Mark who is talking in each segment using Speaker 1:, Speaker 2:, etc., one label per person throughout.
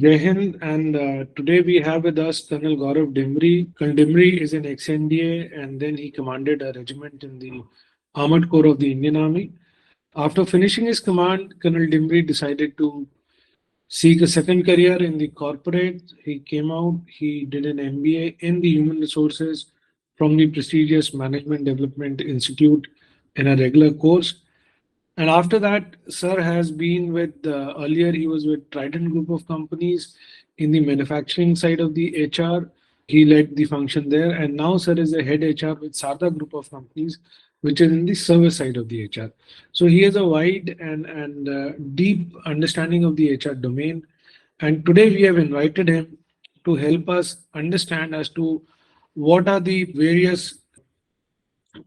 Speaker 1: Jai Hind, and today we have with us Colonel Gaurav Dimri. Colonel Dimri is an ex-NDA and then he commanded a regiment in the Armored Corps of the Indian Army. After finishing his command, Colonel Dimri decided to seek a second career in the corporate. He came out, he did an MBA in the human resources from the prestigious Management Development Institute in a regular course. And after that, Sir has been with, earlier he was with Trident Group of Companies in the manufacturing side of the HR. He led the function there. And now Sir is a head HR with Sarda Group of Companies, which is in the service side of the HR. So he has a wide and deep understanding of the HR domain. And today we have invited him to help us understand as to what are the various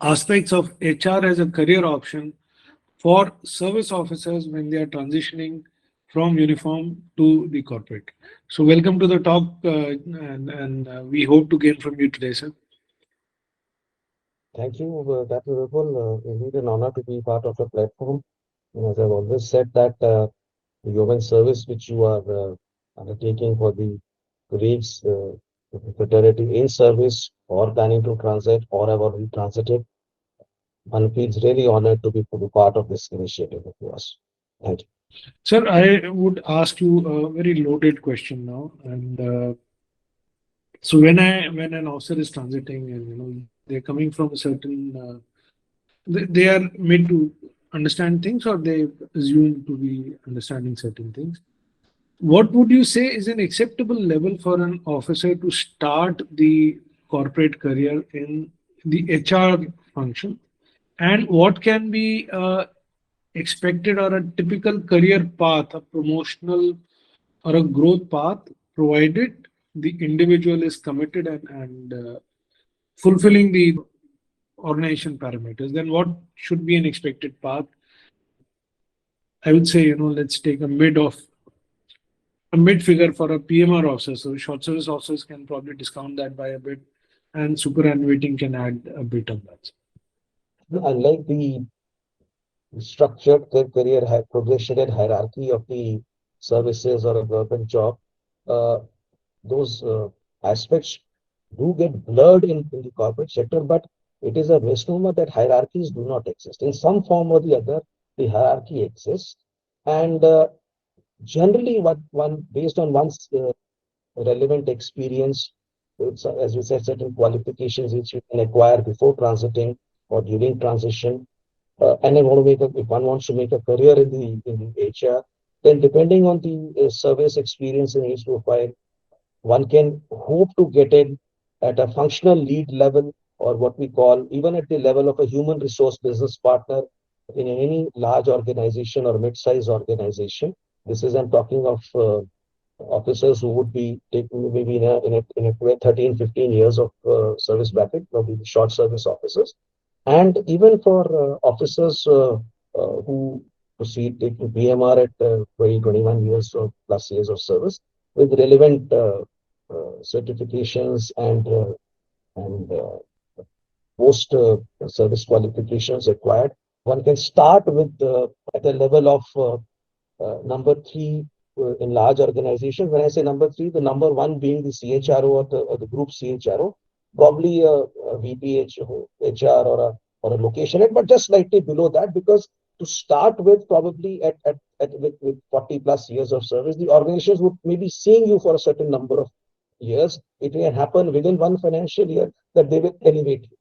Speaker 1: aspects of HR as a career option for service officers when they are transitioning from uniform to the corporate. So, welcome to the talk, and we hope to gain from you today, sir.
Speaker 2: Thank you, Capt. Vipul. Indeed, an honor to be part of the platform. And as I've always said that the human service which you are undertaking for the colleagues, fraternity in service or planning to transit or have already transited, one feels really honored to be part of this initiative of yours. Thank you.
Speaker 1: Sir, I would ask you a very loaded question now, and so when an officer is transiting, and they're coming from a certain, they are made to understand things, or they assume to be understanding certain things. What would you say is an acceptable level for an officer to start the corporate career in the HR function? And what can be expected or a typical career path, a promotional or a growth path, provided the individual is committed and fulfilling the organization parameters? Then what should be an expected path? I would say, let's take a mid figure for a PMR officer. So short service officers can probably discount that by a bit, and superannuating can add a bit of that.
Speaker 2: Unlike the structured career progression and hierarchy of the services or a government job, uh, those aspects do get blurred in the corporate sector, but it is a misnomer that hierarchies do not exist. In some form or the other, the hierarchy exists. And generally, what one based on one's relevant experience, it's, as you said, certain qualifications which you can acquire before transiting or during transition. And I want to if one wants to make a career in the HR, then depending on the service experience and age profile, one can hope to get in at a functional lead level, or what we call even at the level of a human resource business partner in any large organization or mid-sized organization. This is I'm talking of officers who would be taking maybe in a 13, 15 years of service bracket, maybe short service officers. And even for officers who proceed taking PMR at 20, 21 years or plus years of service with relevant certifications and post service qualifications required. One can start with at the level of number three in large organizations. When I say number three, the number one being the CHRO or the group CHRO, probably a VP HR or a location head, but just slightly below that, because to start with, probably with 40 plus years of service, the organizations would maybe seeing you for a certain number of years. It may happen within one financial year that they will elevate you.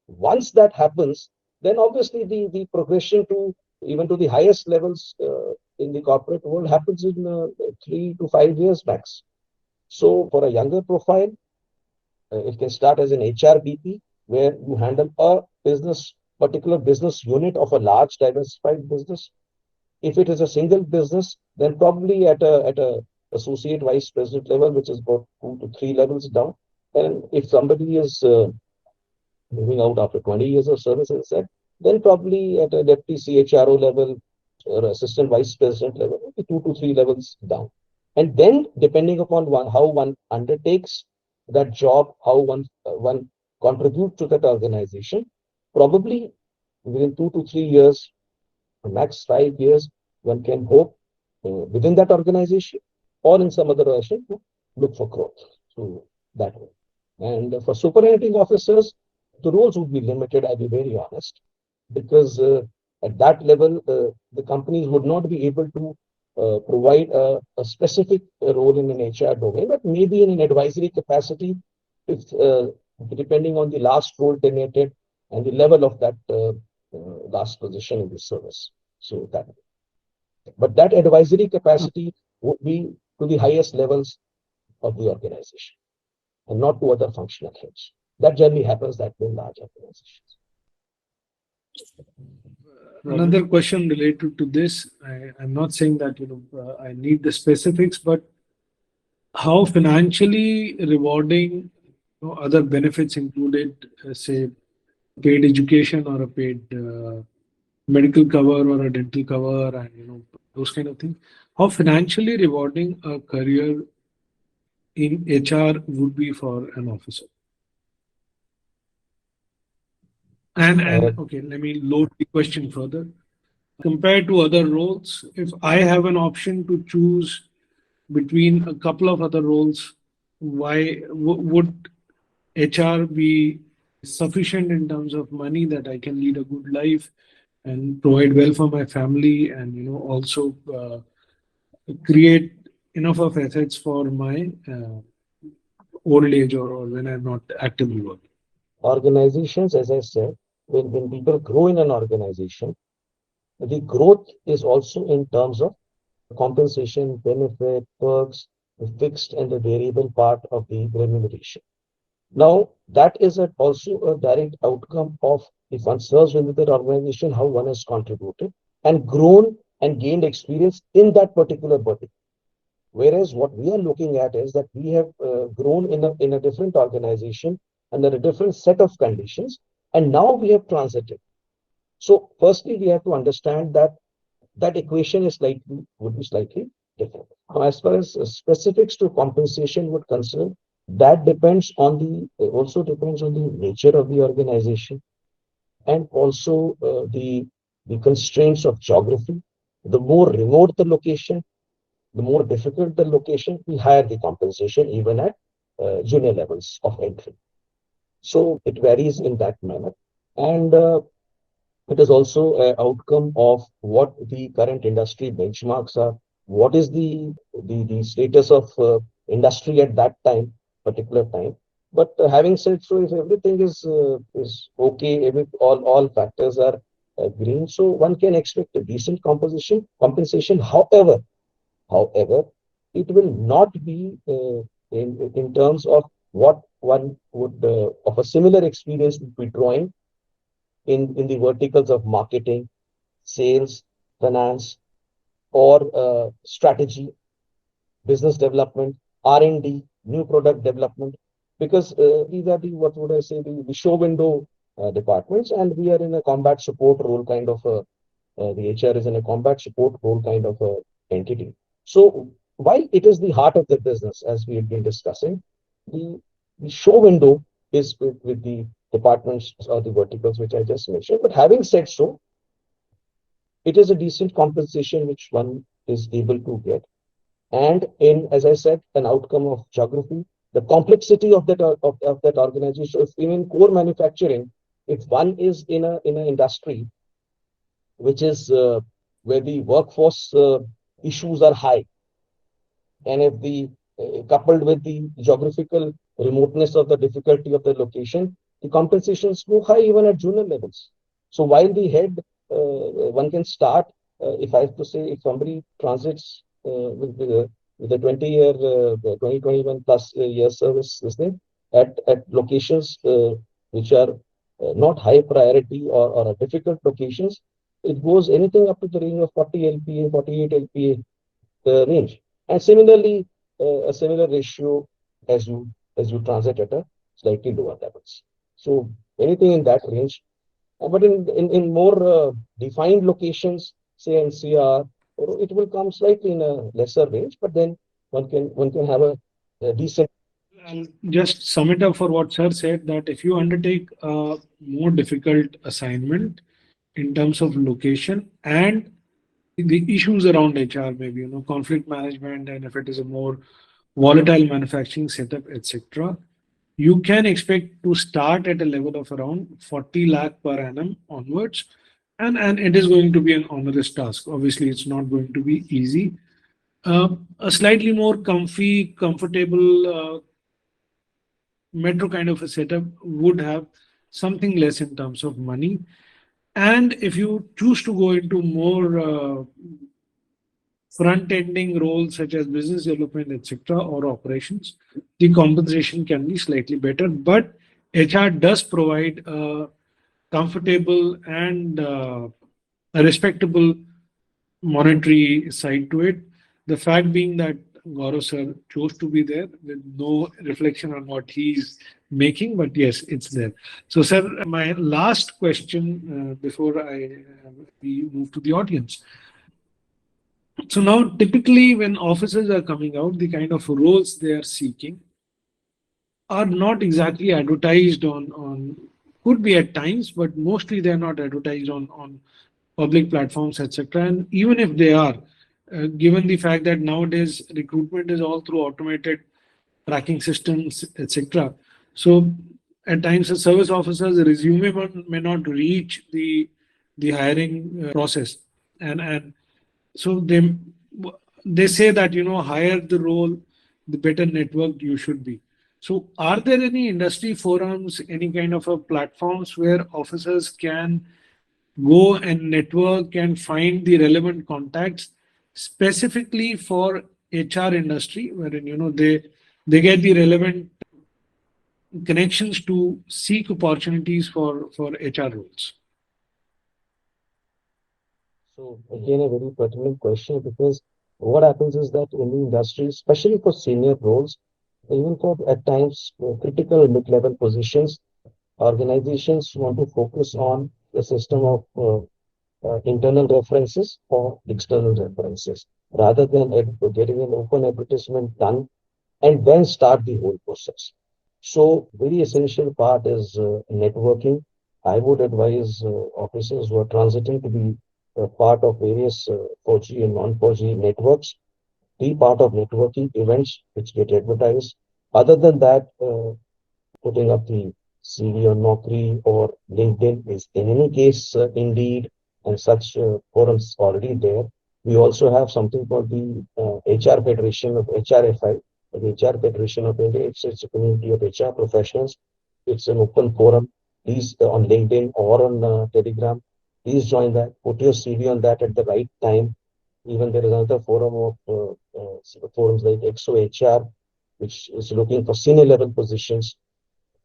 Speaker 2: Once that happens, then obviously the progression to even to the highest levels in the corporate world happens in 3 to 5 years max. So for a younger profile, it can start as an HRBP, where you handle a particular business unit of a large diversified business. If it is a single business, then probably at a associate vice president level, which is about 2 to 3 levels down. And if somebody is moving out after 20 years of service, as I said, then probably at a deputy CHRO level or assistant vice president level, 2 to 3 levels down. And then, depending upon how one undertakes that job, how one contributes to that organization, probably within 2 to 3 years, max 5 years, one can hope within that organization or in some other direction to look for growth through that way. And for superintending officers, the roles would be limited, I'll be very honest, because at that level, the companies would not be able to provide a specific role in an HR domain, but maybe in an advisory capacity, if depending on the last role tenured and the level of that last position in the service. So that, but that advisory capacity would be to the highest levels of the organization and not to other functional heads. That generally happens that way in large organizations.
Speaker 1: Another question related to this. I'm not saying that I need the specifics, but how financially rewarding other benefits included, say, paid education or a paid medical cover or a dental cover, and those kind of things. How financially rewarding a career in HR would be for an officer? And okay, let me load the question further. Compared to other roles, if I have an option to choose between a couple of other roles, why would HR be sufficient in terms of money that I can lead a good life and provide well for my family, and also create enough of assets for my old age, or when I'm not actively working?
Speaker 2: Organizations, as I said, when people grow in an organization, the growth is also in terms of compensation, benefit, perks, the fixed and the variable part of the remuneration. Now, that is also a direct outcome of if one serves within that organization, how one has contributed and grown and gained experience in that particular vertical. Whereas what we are looking at is that we have grown in a different organization under a different set of conditions, and now we have transited. So, firstly, we have to understand that that equation is would be slightly different. Now, as far as specifics to compensation would concern, that depends on also depends on the nature of the organization and also the constraints of geography. The more remote the location, the more difficult the location, the higher the compensation, even at junior levels of entry. So it varies in that manner. And it is also an outcome of what the current industry benchmarks are, what is the status of industry at that time, particular time. But having said so, if everything is okay, all factors are green, so one can expect a decent compensation. However, it will not be in terms of what one would of a similar experience would be drawing in the verticals of marketing, sales, finance, or strategy, business development, R&D, new product development, because these are what would I say, the show window departments, and we are in a combat support role kind of the HR is in a combat support role kind of entity. So while it is the heart of the business, as we have been discussing, the show window is with the departments or the verticals which I just mentioned. But having said so, it is a decent compensation which one is able to get. And in, as I said, an outcome of geography, the complexity of that organization. If even core manufacturing, if one is in an industry which is where the workforce issues are high, and if the coupled with the geographical remoteness of the difficulty of the location, the compensations go high even at junior levels. So while the head, one can start, if I have to say, if somebody transits with a 20-year, 21 plus year service, this thing, at locations which are not high priority or difficult locations, it goes anything up to the range of 40 LPA, 48 LPA range. And similarly, a similar ratio as you transit at a slightly lower levels. So anything in that range, but in more defined locations, say NCR, it will come slightly in a lesser range. But then one can have a decent.
Speaker 1: I'll just sum it up for what Sir said, that if you undertake a more difficult assignment in terms of location and the issues around HR, maybe, conflict management, and if it is a more volatile manufacturing setup, etc., you can expect to start at a level of around 40 lakh per annum onwards. And it is going to be an onerous task. Obviously, it's not going to be easy. A slightly more comfortable metro kind of a setup would have something less in terms of money. And if you choose to go into more front-ending roles such as business development, etc., or operations, the compensation can be slightly better. But HR does provide a comfortable and a respectable monetary side to it. The fact being that Gaurav sir chose to be there with no reflection on what he's making, but yes, it's there. So, sir, my last question before we move to the audience. So now, typically, when officers are coming out, the kind of roles they are seeking are not exactly advertised on could be at times, but mostly they are not advertised on public platforms, etc. And even if they are, given the fact that nowadays recruitment is all through automated tracking systems, etc. So at times, a service officer's resume may not reach the hiring process, and so they say that higher the role, the better networked you should be. So are there any industry forums, any kind of a platforms where officers can go and network and find the relevant contacts specifically for HR industry, wherein they get the relevant connections to seek opportunities for HR roles?
Speaker 2: So again, a very pertinent question, because what happens is that in the industry, especially for senior roles, even for at times critical mid-level positions, organizations want to focus on the system of internal references or external references rather than getting an open advertisement done and then start the whole process. So, very essential part is networking. I would advise officers who are transiting to be part of various 4G and non-4G networks, be part of networking events which get advertised. Other than that, putting up the CV on Naukri or LinkedIn is in any case Indeed and such forums already there. We also have something called the HR Federation of HRFI, the HR Federation of India. It's a community of HR professionals. It's an open forum. Please on LinkedIn or on Telegram. Please join that. Put your CV on that at the right time. Even there is another forum of forums like XOHR, which is looking for senior level positions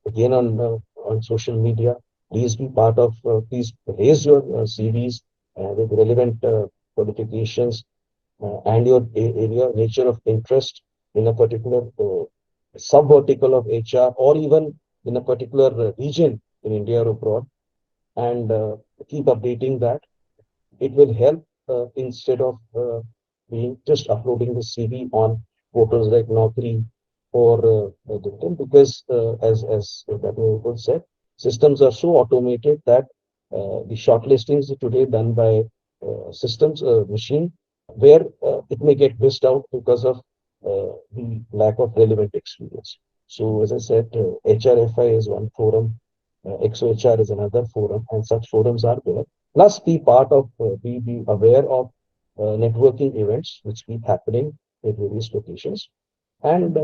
Speaker 2: again on social media. Please be part of, please raise your CVs with relevant qualifications and your area, nature of interest in a particular sub vertical of HR or even in a particular region in India or abroad, and keep updating that. It will help instead of being just uploading the CV on portals like Naukri or LinkedIn, because as Vipul said, systems are so automated that the shortlistings are today done by systems machine, where it may get missed out because of the lack of relevant experience. So as I said, HRFI is one forum, XOHR is another forum, and such forums are there. Plus, be aware of networking events which keep happening at various locations, and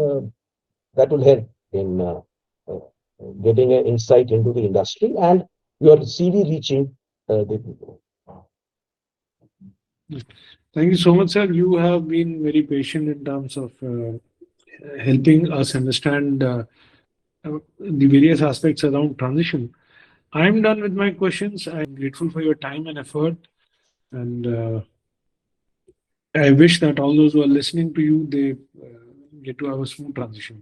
Speaker 2: that will help in uh, getting an insight into the industry and your CV reaching the people.
Speaker 1: Thank you so much, sir. You have been very patient in terms of helping us understand the various aspects around transition. I'm done with my questions. I'm grateful for your time and effort, and I wish that all those who are listening to you, they get to have a smooth transition.